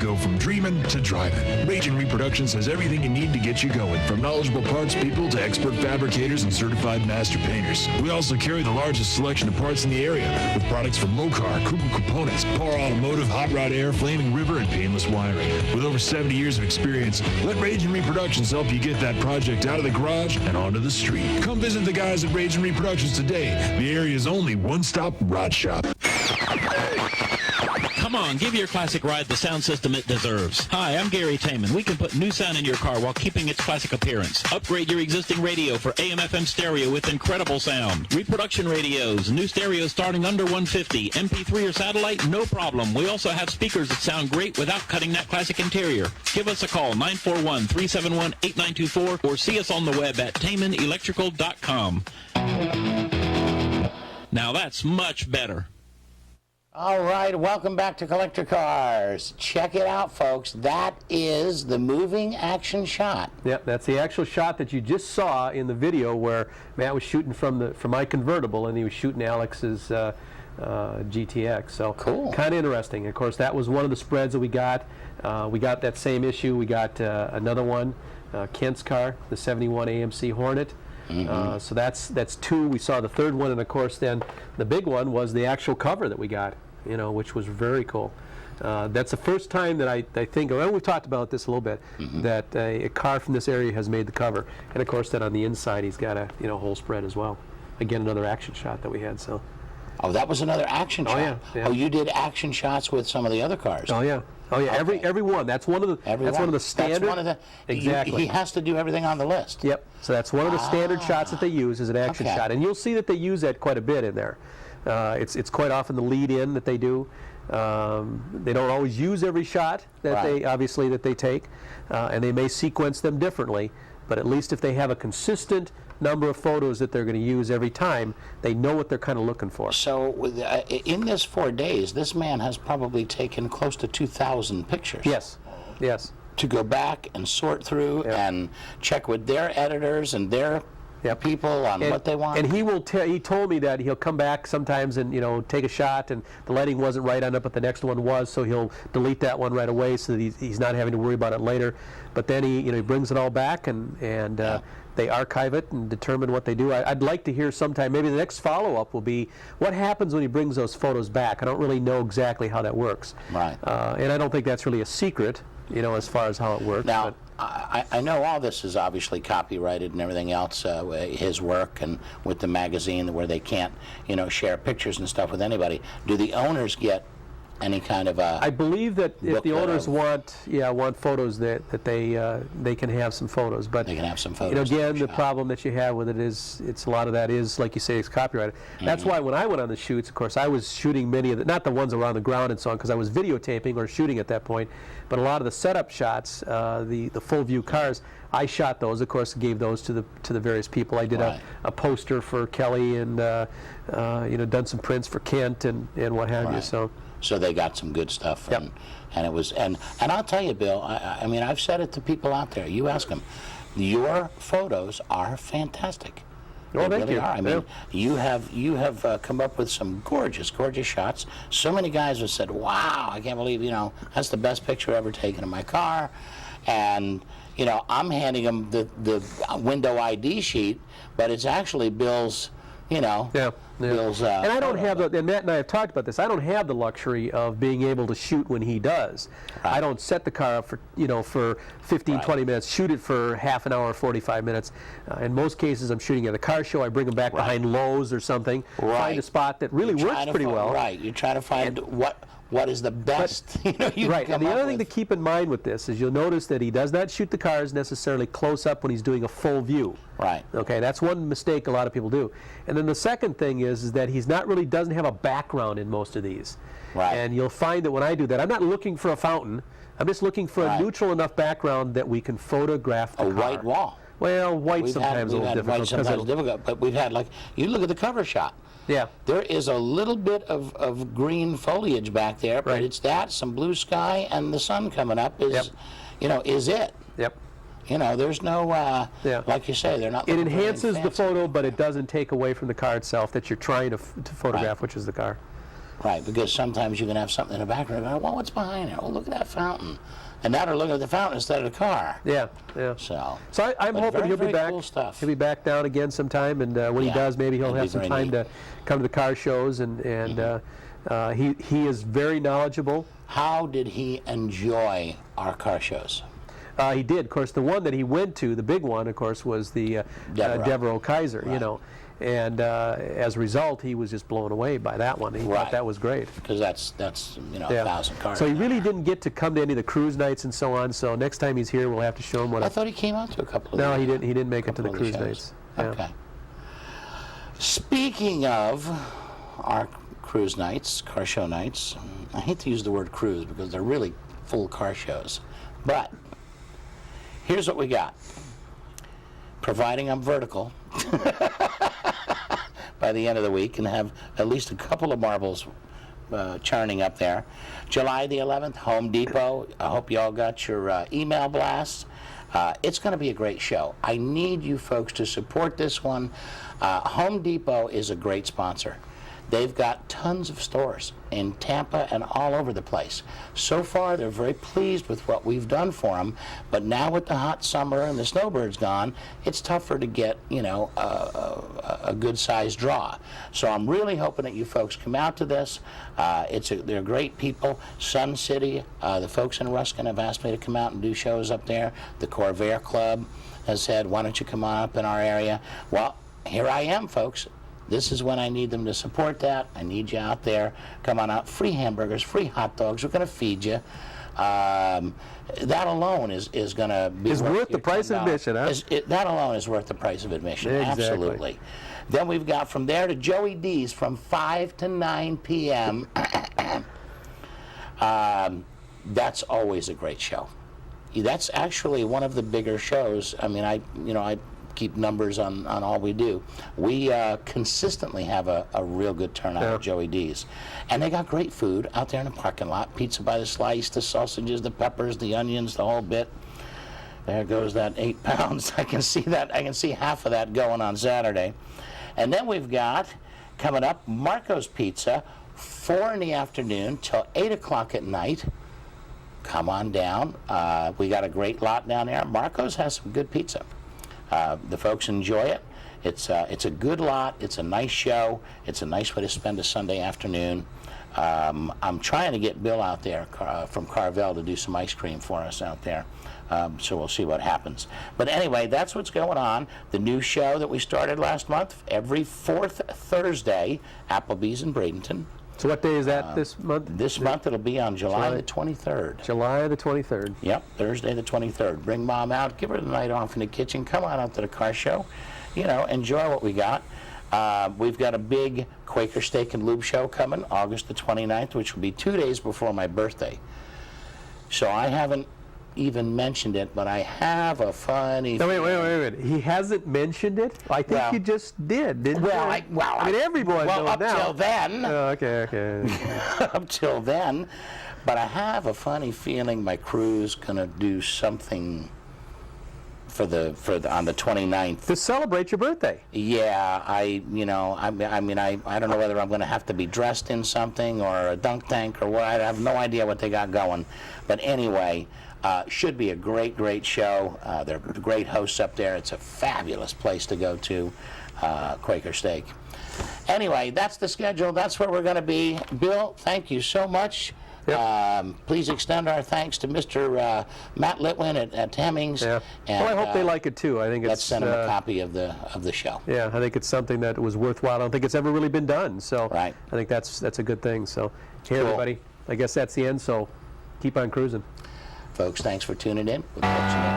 go from dreaming to driving. Raging Reproductions has everything you need to get you going, from knowledgeable parts people to expert fabricators and certified master painters. We also carry the largest selection of parts in the area, with products from Mokar, Cooper Components, Par Automotive, Hot Rod Air, Flaming River, and Painless Wiring. With over 70 years of experience, let Raging Reproductions help you get that project out of the garage and onto the street. Come visit the guys at Raging Reproductions today, the area's only one-stop rod shop. Come on, give your classic ride the sound system it deserves. Hi, I'm Gary Taman. We can put new sound in your car while keeping its classic appearance. Upgrade your existing radio for AM/FM stereo with incredible sound. Reproduction radios, new stereos starting under $150. MP3 or satellite, no problem. We also have speakers that sound great without cutting that classic interior. Give us a call, 941-371-8924, or see us on the web at TamanElectrical.com. Now that's much better. All right, welcome back to Collector Cars. Check it out, folks. That is the moving action shot. Yep, that's the actual shot that you just saw in the video where Matt was shooting from my convertible and he was shooting Alex's GTX. So cool. Kind of interesting. Of course, that was one of the spreads that we got. We got that same issue. We got another one, Kent's car, the 71 AMC Hornet. So that's two. We saw the third one, and of course then the big one was the actual cover that we got, which was very cool. That's the first time that I think, well, we've talked about this a little bit, that a car from this area has made the cover. And of course then on the inside he's got a whole spread as well. Again, another action shot that we had. So. Oh, that was another action shot. Yeah. Oh, you did action shots with some of the other cars. Oh yeah. Okay. Every one. That's one of the standard. That's one of the, exactly. He has to do everything on the list. Yep. So that's one of the standard shots that they use as an action shot, and you'll see that they use that quite a bit in there. It's quite often the lead-in that they do. They don't always use every shot that they take, and they may sequence them differently. But at least if they have a consistent number of photos that they're going to use every time, they know what they're kind of looking for. So in this 4 days, this man has probably taken close to 2,000 pictures. Yes. To go back and sort through and check with their editors and their people on what they want. And he told me that he'll come back sometimes and take a shot and the lighting wasn't right on it, but the next one was, so he'll delete that one right away so that he's not having to worry about it later. But then he brings it all back and they archive it and determine what they do. I'd like to hear sometime, maybe the next follow-up will be what happens when he brings those photos back. I don't really know exactly how that works. Right. And I don't think that's really a secret, as far as how it works. Now, I know all this is obviously copyrighted and everything else, his work and with the magazine where they can't, share pictures and stuff with anybody. Do the owners get any kind of I believe that if the owners want photos that they can have some photos, but they can have some photos. Again, the problem that you have with it is a lot of that is, like you say, it's copyrighted. That's why when I went on the shoots, of course, I was shooting many of the, not the ones around the ground and so on, because I was videotaping or shooting at that point, but a lot of the setup shots, the full view cars, I shot those. Of course, gave those to the various people. I did a poster for Kelly and done some prints for Kent and what have you. So they got some good stuff, and it was, and I'll tell you, Bill. I mean, I've said it to people out there. You ask them, your photos are fantastic. Oh, they thank really you. are. I mean, you have come up with some gorgeous shots. So many guys have said, "Wow, I can't believe that's the best picture ever taken of my car," and I'm handing them the window ID sheet, but it's actually Bill's. Bill's, and I don't have and Matt and I have talked about this. I don't have the luxury of being able to shoot when he does. I don't set the car up for for 15, 20 minutes. Shoot it for half an hour, 45 minutes. In most cases, I'm shooting at a car show. I bring them back behind Lowe's or something. Find a spot that really works pretty well. Right. You try to find what is the best you right. can And the come other up thing with. to keep in mind with this is you'll notice that he does not shoot the cars necessarily close up when he's doing a full view. Right. Okay, that's one mistake a lot of people do. And then the second thing is that he's not really doesn't have a background in most of these. Right. And you'll find that when I do that, I'm not looking for a fountain. I'm just looking for a neutral enough background that we can photograph the car. White wall. Well, white sometimes a little difficult. White sometimes difficult, but we've had you look at the cover shot. Yeah. There is a little bit of green foliage back there, but it's some blue sky, and the sun coming up is, is it. Yep. There's no, like you say, they're not. It enhances the photo, but it doesn't take away from the car itself that you're trying to photograph, which is the car. Right, because sometimes you can have something in the background, and go, well, what's behind it? Oh, look at that fountain. And now they're looking at the fountain instead of the car. Yeah, yeah. So I'm but hoping very, he'll be very back. Cool stuff. He'll be back down again sometime, and when he Yeah, does, maybe he'll that'd be have some very time neat. to come to the car shows. And he is very knowledgeable. How did he enjoy our car shows? He did. Of course, the one that he went to, the big one, of course, was the Devereaux Kaiser. Right. You know, and as a result, he was just blown away by that one. He Right. thought that was great. Because that's Yeah. 1,000 cars. So he really didn't get to come to any of the cruise nights and so on. So next time he's here, we'll have to show him what. I thought he came out to a couple of No, the, he didn't. He didn't make it to the couple of cruise shows. nights. Yeah. Okay. Speaking of our cruise nights, car show nights, I hate to use the word cruise because they're really full car shows, but here's what we got. Providing I'm vertical by the end of the week and have at least a couple of marbles churning up there. July the 11th, Home Depot. I hope you all got your email blasts. It's going to be a great show. I need you folks to support this one. Home Depot is a great sponsor. They've got tons of stores in Tampa and all over the place. So far, they're very pleased with what we've done for them, but now with the hot summer and the snowbirds gone, it's tougher to get, a good-sized draw. So I'm really hoping that you folks come out to this. They're great people. Sun City, the folks in Ruskin have asked me to come out and do shows up there. The Corvair Club has said, why don't you come on up in our area? Well, here I am, folks. This is when I need them to support that. I need you out there. Come on out. Free hamburgers, free hot dogs. We're going to feed you. That alone is going to be worth the your price of $10. admission, huh? That alone is worth the price of admission. Exactly. Absolutely. Then we've got from there to Joey D's from 5 to 9 p.m. That's always a great show. That's actually one of the bigger shows. I mean, I keep numbers on all we do. We consistently have a real good turnout at Joey D's. And they got great food out there in the parking lot. Pizza by the slice, the sausages, the peppers, the onions, the whole bit. There goes that 8 pounds. I can see that. I can see half of that going on Saturday. And then we've got, coming up, Marco's Pizza, 4 in the afternoon till 8 o'clock at night. Come on down. We got a great lot down there. Marco's has some good pizza. The folks enjoy it. It's a good lot. It's a nice show. It's a nice way to spend a Sunday afternoon. I'm trying to get Bill out there from Carvel to do some ice cream for us out there. So we'll see what happens. But anyway, that's what's going on. The new show that we started last month, every fourth Thursday, Applebee's in Bradenton. So what day is that this month? This month it'll be on July the 23rd. July the 23rd. Yep, Thursday the 23rd. Bring Mom out, give her the night off in the kitchen. Come on out to the car show. Enjoy what we got. We've got a big Quaker Steak and Lube show coming August the 29th, which will be 2 days before my birthday. So I haven't even mentioned it, but I have a funny. No, wait. He hasn't mentioned it? I think Well- you just did, didn't you? I mean, everyone knows up now. till then. Oh, okay. Up till then. But I have a funny feeling my crew's gonna do something on the 29th. To celebrate your birthday. Yeah, I don't know whether I'm going to have to be dressed in something or a dunk tank or what. I have no idea what they got going. But anyway, should be a great show. They're great hosts up there. It's a fabulous place to go to, Quaker Steak. Anyway, that's the schedule. That's where we're going to be. Bill, thank you so much. Yep. Please extend our thanks to Mr. Matt Litwin at Hemmings. Yeah. And, Well, I hope they like it too. I think let's it's send them a copy of the show. Yeah, I think it's something that was worthwhile. I don't think it's ever really been done. So Right. I think that's a good thing. So hey, Cool. everybody, I guess that's the end. So keep on cruising. Folks, thanks for tuning in. We'll catch you next